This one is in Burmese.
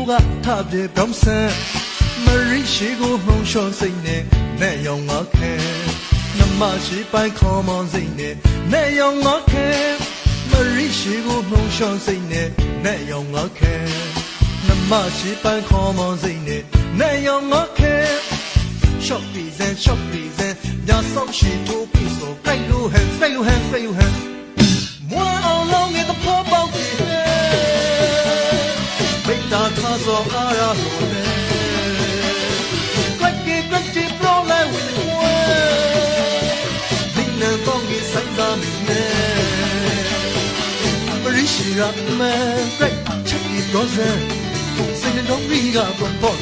ကထပြေပြောင်းစံမရိရှိကိုမှုံရှော့စိတ်နဲ့နဲ့ရောင်ငါခဲနမရှိပိုင်းခေါ်မောင်စိတ်နဲ့နဲ့ရောင်ငါခဲမရိရှိကိုမှုံရှော့စိတ်နဲ့နဲ့ရောင်ငါခဲနမရှိပိုင်းခေါ်မောင်စိတ်နဲ့နဲ့ရောင်ငါခဲရှော့ပြီးစံညဆောင်ရှိထိုးပြီးဆိုကြိုက်လို့ဟဲမွာအောင်လုံးရဲ့သဘောပေါက်တယ်မိတ္တာထားစောအားရလို့လေQuacky problem with the world Nina bongi sandamine Marishira man Great Chucky Rosen Singing don't ring up a pot